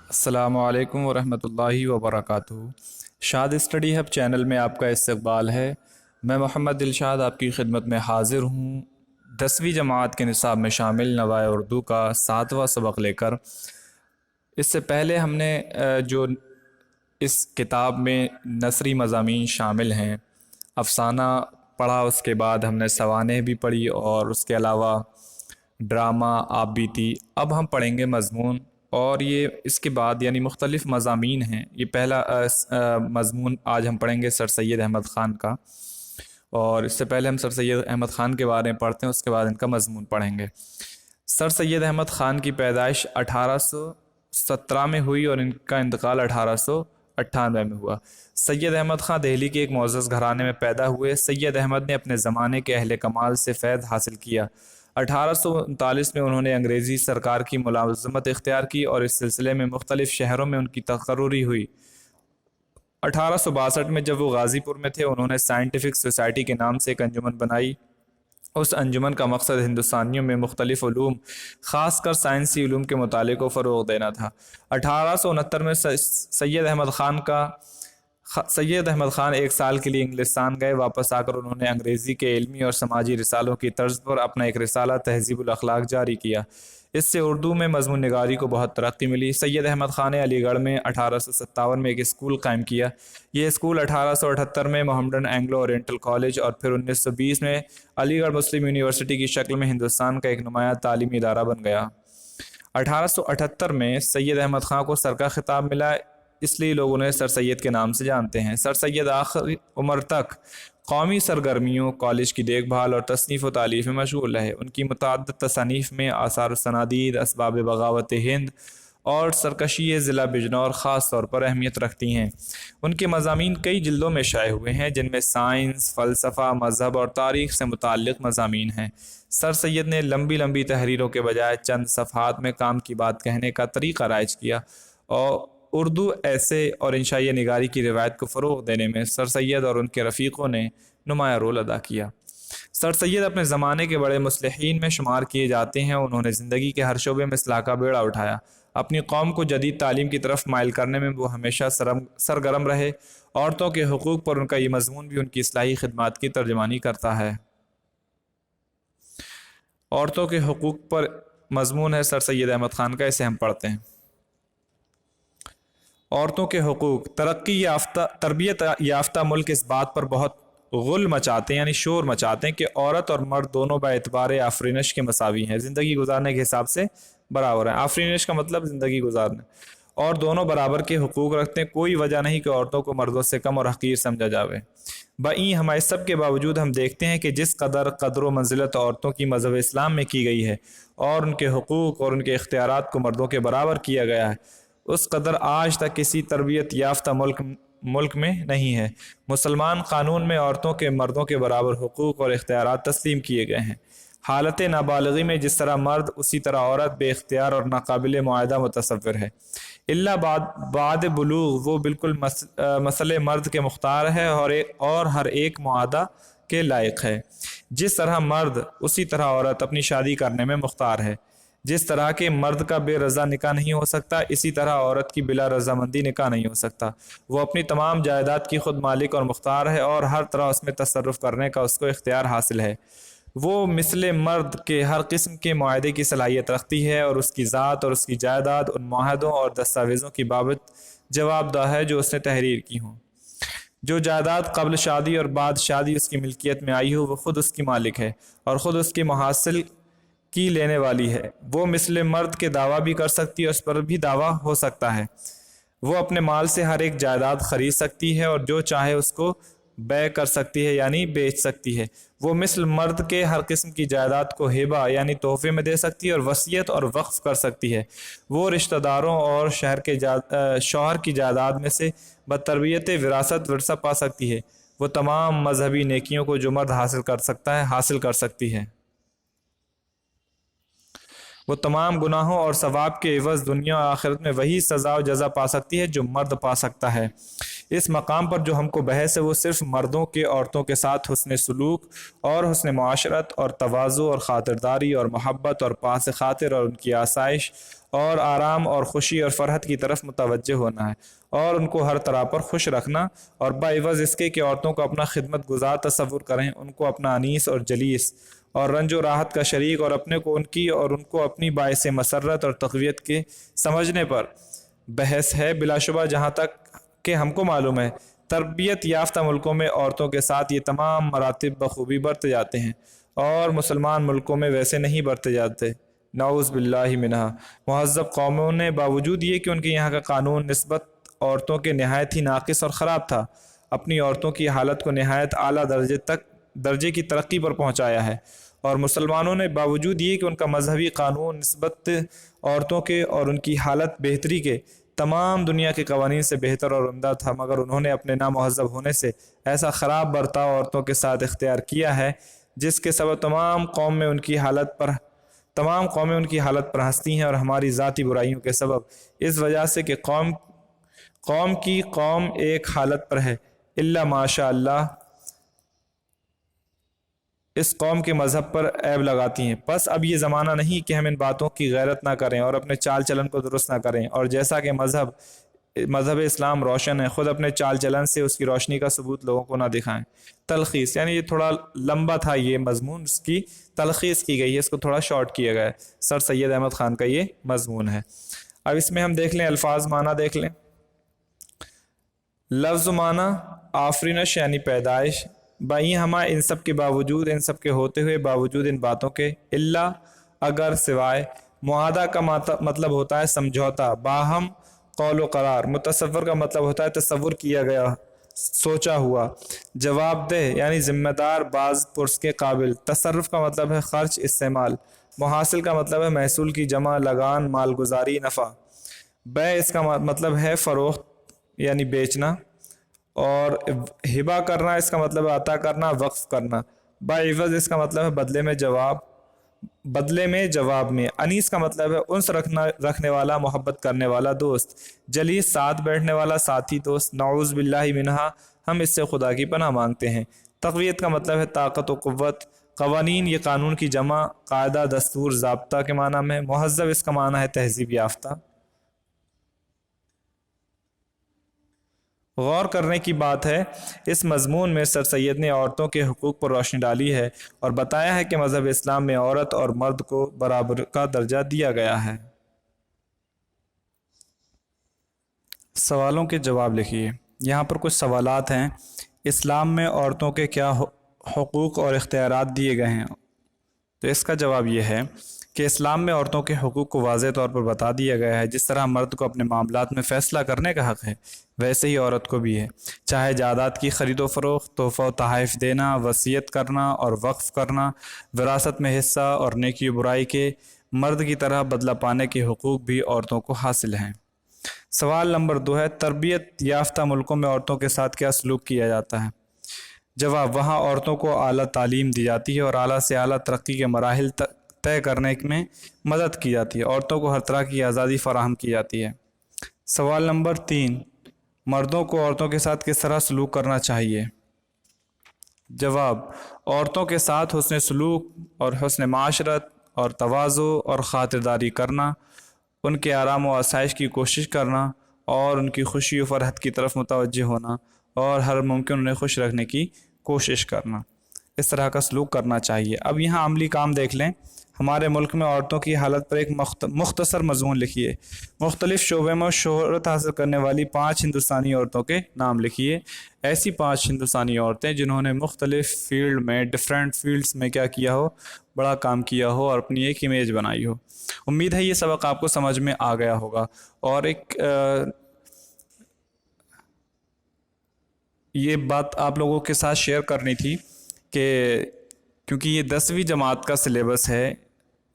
السلام علیکم ورحمۃ اللہ وبرکاتہ۔ شاد اسٹڈی ہب چینل میں آپ کا استقبال ہے۔ میں محمد دلشاد آپ کی خدمت میں حاضر ہوں 10ویں جماعت کے نصاب میں شامل نوائے اردو کا 7واں سبق لے کر۔ اس سے پہلے ہم نے جو اس کتاب میں نثری مضامین شامل ہیں، افسانہ پڑھا، اس کے بعد ہم نے سوانح بھی پڑھی اور اس کے علاوہ ڈرامہ آپ بیتی۔ اب ہم پڑھیں گے مضمون، اور یہ اس کے بعد یعنی مختلف مضامین ہیں۔ یہ پہلا مضمون آج ہم پڑھیں گے سر سید احمد خان کا، اور اس سے پہلے ہم سر سید احمد خان کے بارے میں پڑھتے ہیں، اس کے بعد ان کا مضمون پڑھیں گے۔ سر سید احمد خان کی پیدائش 1817 میں ہوئی اور ان کا انتقال 1898 میں ہوا۔ سید احمد خان دہلی کے ایک معزز گھرانے میں پیدا ہوئے۔ سید احمد نے اپنے زمانے کے اہل کمال سے فیض حاصل کیا۔ 1839 میں انہوں نے انگریزی سرکار کی ملازمت اختیار کی اور اس سلسلے میں مختلف شہروں میں ان کی تقرری ہوئی۔ 1862 میں جب وہ غازی پور میں تھے، انہوں نے سائنٹیفک سوسائٹی کے نام سے ایک انجمن بنائی۔ اس انجمن کا مقصد ہندوستانیوں میں مختلف علوم، خاص کر سائنسی علوم کے مطالعے کو فروغ دینا تھا۔ 1869 میں سید احمد خان 1 سال کے لیے انگلستان گئے۔ واپس آ کر انہوں نے انگریزی کے علمی اور سماجی رسالوں کی طرز پر اپنا ایک رسالہ تہذیب الاخلاق جاری کیا۔ اس سے اردو میں مضمون نگاری کو بہت ترقی ملی۔ سید احمد خان نے علی گڑھ میں 1857 میں ایک اسکول قائم کیا۔ یہ اسکول 1878 میں محمڈن اینگلو اورینٹل کالج اور پھر 1920 میں علی گڑھ مسلم یونیورسٹی کی شکل میں ہندوستان کا ایک نمایاں تعلیمی ادارہ بن گیا۔ 1878 میں سید احمد خان کو سر کا خطاب ملا، اس لیے لوگ انہیں سر سید کے نام سے جانتے ہیں۔ سر سید آخری عمر تک قومی سرگرمیوں، کالج کی دیکھ بھال اور تصنیف و تالیف میں مشغول رہے۔ ان کی متعدد تصانیف میں آثار و سنادید، اسباب بغاوت ہند اور سرکشی ضلع بجنور خاص طور پر اہمیت رکھتی ہیں۔ ان کے مضامین کئی جلدوں میں شائع ہوئے ہیں، جن میں سائنس، فلسفہ، مذہب اور تاریخ سے متعلق مضامین ہیں۔ سر سید نے لمبی لمبی تحریروں کے بجائے چند صفحات میں کام کی بات کہنے کا طریقہ رائج کیا، اور اردو ایسے اور انشائیہ نگاری کی روایت کو فروغ دینے میں سر سید اور ان کے رفیقوں نے نمایاں رول ادا کیا۔ سر سید اپنے زمانے کے بڑے مصلحین میں شمار کیے جاتے ہیں۔ انہوں نے زندگی کے ہر شعبے میں اصلاح کا بیڑا اٹھایا۔ اپنی قوم کو جدید تعلیم کی طرف مائل کرنے میں وہ ہمیشہ سرگرم رہے۔ عورتوں کے حقوق پر ان کا یہ مضمون بھی ان کی اصلاحی خدمات کی ترجمانی کرتا ہے۔ عورتوں کے حقوق پر مضمون ہے سر سید احمد خان کا، اسے ہم پڑھتے ہیں۔ عورتوں کے حقوق۔ تربیت یافتہ ملک اس بات پر بہت غل مچاتے ہیں، یعنی شور مچاتے ہیں کہ عورت اور مرد دونوں باعتبار آفرینش کے مساوی ہیں، زندگی گزارنے کے حساب سے برابر ہیں۔ آفرینش کا مطلب زندگی گزارنے، اور دونوں برابر کے حقوق رکھتے ہیں۔ کوئی وجہ نہیں کہ عورتوں کو مردوں سے کم اور حقیر سمجھا جاوے۔ بائیں ہمارے سب کے باوجود ہم دیکھتے ہیں کہ جس قدر و منزلت عورتوں کی مذہب اسلام میں کی گئی ہے اور ان کے حقوق اور ان کے اختیارات کو مردوں کے برابر کیا گیا ہے، اس قدر آج تک کسی تربیت یافتہ ملک میں نہیں ہے۔ مسلمان قانون میں عورتوں کے مردوں کے برابر حقوق اور اختیارات تسلیم کیے گئے ہیں۔ حالت نابالغی میں جس طرح مرد، اسی طرح عورت بے اختیار اور ناقابل معاہدہ متصور ہے، الا بعد بلوغ وہ بالکل مسئلے مرد کے مختار ہے اور ہر ایک معاہدہ کے لائق ہے۔ جس طرح مرد، اسی طرح عورت اپنی شادی کرنے میں مختار ہے۔ جس طرح کے مرد کا بے رضا نکاح نہیں ہو سکتا، اسی طرح عورت کی بلا رضامندی نکاح نہیں ہو سکتا۔ وہ اپنی تمام جائیداد کی خود مالک اور مختار ہے، اور ہر طرح اس میں تصرف کرنے کا اس کو اختیار حاصل ہے۔ وہ مثل مرد کے ہر قسم کے معاہدے کی صلاحیت رکھتی ہے، اور اس کی ذات اور اس کی جائیداد ان معاہدوں اور دستاویزوں کی بابت جواب دہ ہے جو اس نے تحریر کی ہوں۔ جو جائیداد قبل شادی اور بعد شادی اس کی ملکیت میں آئی ہو، وہ خود اس کی مالک ہے اور خود اس کی محاصل کی لینے والی ہے۔ وہ مثل مرد کے دعویٰ بھی کر سکتی ہے، اس پر بھی دعویٰ ہو سکتا ہے۔ وہ اپنے مال سے ہر ایک جائیداد خرید سکتی ہے اور جو چاہے اس کو بیع کر سکتی ہے، یعنی بیچ سکتی ہے۔ وہ مثل مرد کے ہر قسم کی جائیداد کو ہبہ یعنی تحفے میں دے سکتی ہے اور وصیت اور وقف کر سکتی ہے۔ وہ رشتہ داروں اور شوہر کی جائیداد میں سے بتربیت وراثت ورثہ پا سکتی ہے۔ وہ تمام مذہبی نیکیوں کو جو مرد حاصل کر سکتا ہے حاصل کر سکتی ہے۔ وہ تمام گناہوں اور ثواب کے عوض دنیا و آخرت میں وہی سزا و جزا پا سکتی ہے جو مرد پا سکتا ہے۔ اس مقام پر جو ہم کو بحث ہے وہ صرف مردوں کے عورتوں کے ساتھ حسن سلوک اور حسن معاشرت اور تواضع اور خاطرداری اور محبت اور پاس خاطر اور ان کی آسائش اور آرام اور خوشی اور فرحت کی طرف متوجہ ہونا ہے، اور ان کو ہر طرح پر خوش رکھنا، اور بعوض اس کے کہ عورتوں کو اپنا خدمت گزار تصور کریں، ان کو اپنا انیس اور جلیس اور رنج و راحت کا شریک، اور اپنے کو ان کی اور ان کو اپنی باعث مسرت اور تقویت کے سمجھنے پر بحث ہے۔ بلا شبہ جہاں تک کہ ہم کو معلوم ہے، تربیت یافتہ ملکوں میں عورتوں کے ساتھ یہ تمام مراتب بخوبی برتے جاتے ہیں، اور مسلمان ملکوں میں ویسے نہیں برتے جاتے، نعوذ باللہ منہا۔ مہذب قوموں نے باوجود یہ کہ ان کے یہاں کا قانون نسبت عورتوں کے نہایت ہی ناقص اور خراب تھا، اپنی عورتوں کی حالت کو نہایت اعلیٰ درجے کی ترقی پر پہنچایا ہے، اور مسلمانوں نے باوجود یہ کہ ان کا مذہبی قانون نسبت عورتوں کے اور ان کی حالت بہتری کے تمام دنیا کے قوانین سے بہتر اور عمدہ تھا، مگر انہوں نے اپنے نامہذب ہونے سے ایسا خراب برتاؤ عورتوں کے ساتھ اختیار کیا ہے جس کے سبب تمام قومیں ان کی حالت پر ہنستی ہیں، اور ہماری ذاتی برائیوں کے سبب اس وجہ سے کہ قوم ایک حالت پر ہے الا ماشاء اللہ اس قوم کے مذہب پر عیب لگاتی ہیں۔ بس اب یہ زمانہ نہیں کہ ہم ان باتوں کی غیرت نہ کریں اور اپنے چال چلن کو درست نہ کریں، اور جیسا کہ مذہب اسلام روشن ہے، خود اپنے چال چلن سے اس کی روشنی کا ثبوت لوگوں کو نہ دکھائیں۔ تلخیص، یعنی یہ تھوڑا لمبا تھا، یہ مضمون اس کی تلخیص کی گئی ہے، اس کو تھوڑا شارٹ کیا گیا ہے، سر سید احمد خان کا یہ مضمون ہے۔ اب اس میں ہم دیکھ لیں الفاظ معنی دیکھ لیں۔ لفظ معنی آفرینش یعنی پیدائش، بائی ہما ان سب کے باوجود، ان سب کے ہوتے ہوئے باوجود ان باتوں کے، اللہ اگر سوائے، معاہدہ کا مطلب ہوتا ہے سمجھوتا، باہم قول و قرار، متصور کا مطلب ہوتا ہے تصور کیا گیا، سوچا ہوا، جواب دہ یعنی ذمہ دار، باز پرس کے قابل، تصرف کا مطلب ہے خرچ استعمال، محاصل کا مطلب ہے محصول کی جمع، لگان، مالگزاری، نفع، بیع اس کا مطلب ہے فروخت یعنی بیچنا، اور ہبہ کرنا اس کا مطلب ہے عطا کرنا، وقف کرنا، بعوض اس کا مطلب ہے بدلے میں جواب میں، انیس کا مطلب ہے انس رکھنے والا، محبت کرنے والا دوست، جلیس ساتھ بیٹھنے والا ساتھی دوست، نعوذ باللہ منہا ہم اس سے خدا کی پناہ مانگتے ہیں۔ تقویت کا مطلب ہے طاقت و قوت، قوانین یہ قانون کی جمع، قاعدہ، دستور، ضابطہ کے معنی میں، مہذب اس کا معنی ہے تہذیب یافتہ۔ غور کرنے کی بات ہے اس مضمون میں سر سید نے عورتوں کے حقوق پر روشنی ڈالی ہے اور بتایا ہے کہ مذہب اسلام میں عورت اور مرد کو برابر کا درجہ دیا گیا ہے۔ سوالوں کے جواب لکھیے۔ یہاں پر کچھ سوالات ہیں۔ اسلام میں عورتوں کے کیا حقوق اور اختیارات دیے گئے ہیں؟ تو اس کا جواب یہ ہے کہ اسلام میں عورتوں کے حقوق کو واضح طور پر بتا دیا گیا ہے۔ جس طرح مرد کو اپنے معاملات میں فیصلہ کرنے کا حق ہے، ویسے ہی عورت کو بھی ہے، چاہے جائیداد کی خرید و فروخت، تحفہ و تحائف دینا، وصیت کرنا اور وقف کرنا، وراثت میں حصہ اور نیکی و برائی کے، مرد کی طرح بدلہ پانے کے حقوق بھی عورتوں کو حاصل ہیں۔ سوال نمبر 2 ہے، تربیت یافتہ ملکوں میں عورتوں کے ساتھ کیا سلوک کیا جاتا ہے؟ جواب، وہاں عورتوں کو اعلیٰ تعلیم دی جاتی ہے اور اعلیٰ سے اعلیٰ ترقی کے مراحل طے کرنے میں مدد کی جاتی ہے، عورتوں کو ہر طرح کی آزادی فراہم کی جاتی ہے۔ سوال نمبر 3، مردوں کو عورتوں کے ساتھ کس طرح سلوک کرنا چاہیے؟ جواب، عورتوں کے ساتھ حسن سلوک اور حسن معاشرت اور تواضع اور خاطرداری کرنا، ان کے آرام و آسائش کی کوشش کرنا اور ان کی خوشی و فرحت کی طرف متوجہ ہونا اور ہر ممکن انہیں خوش رکھنے کی کوشش کرنا، اس طرح کا سلوک کرنا چاہیے۔ اب یہاں عملی کام دیکھ لیں۔ ہمارے ملک میں عورتوں کی حالت پر ایک مختصر مضمون لکھیے۔ مختلف شعبے میں شہرت حاصل کرنے والی 5 ہندوستانی عورتوں کے نام لکھیے۔ ایسی 5 ہندوستانی عورتیں جنہوں نے مختلف ڈیفرنٹ فیلڈز میں کیا کیا ہو، بڑا کام کیا ہو اور اپنی ایک امیج بنائی ہو۔ امید ہے یہ سبق آپ کو سمجھ میں آ گیا ہوگا، اور ایک یہ بات آپ لوگوں کے ساتھ شیئر کرنی تھی کہ کیونکہ یہ 10ویں جماعت کا سلیبس ہے،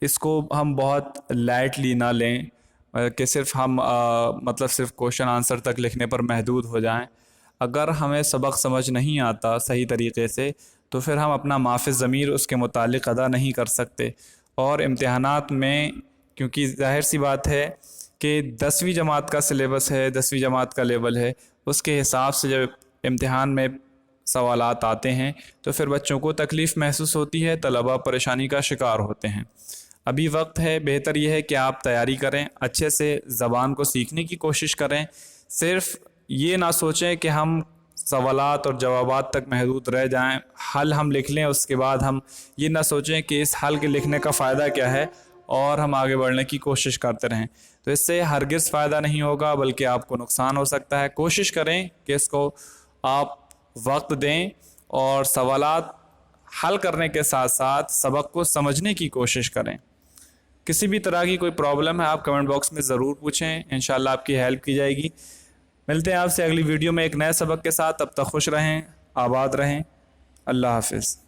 اس کو ہم بہت لائٹلی نہ لیں کہ صرف ہم صرف کوشچن آنسر تک لکھنے پر محدود ہو جائیں۔ اگر ہمیں سبق سمجھ نہیں آتا صحیح طریقے سے تو پھر ہم اپنا معاف ضمیر اس کے متعلق ادا نہیں کر سکتے، اور امتحانات میں کیونکہ ظاہر سی بات ہے کہ 10ویں جماعت کا سلیبس ہے، 10ویں جماعت کا لیول ہے، اس کے حساب سے جب امتحان میں سوالات آتے ہیں تو پھر بچوں کو تکلیف محسوس ہوتی ہے، طلبہ پریشانی کا شکار ہوتے ہیں۔ ابھی وقت ہے، بہتر یہ ہے کہ آپ تیاری کریں، اچھے سے زبان کو سیکھنے کی کوشش کریں۔ صرف یہ نہ سوچیں کہ ہم سوالات اور جوابات تک محدود رہ جائیں، حل ہم لکھ لیں، اس کے بعد ہم یہ نہ سوچیں کہ اس حل کے لکھنے کا فائدہ کیا ہے اور ہم آگے بڑھنے کی کوشش کرتے رہیں، تو اس سے ہرگز فائدہ نہیں ہوگا بلکہ آپ کو نقصان ہو سکتا ہے۔ کوشش کریں کہ اس کو آپ وقت دیں اور سوالات حل کرنے کے ساتھ ساتھ سبق کو سمجھنے کی کوشش کریں۔ کسی بھی طرح کی کوئی پرابلم ہے آپ کمنٹ باکس میں ضرور پوچھیں، انشاءاللہ آپ کی ہیلپ کی جائے گی۔ ملتے ہیں آپ سے اگلی ویڈیو میں ایک نئے سبق کے ساتھ، تب تک خوش رہیں، آباد رہیں، اللہ حافظ۔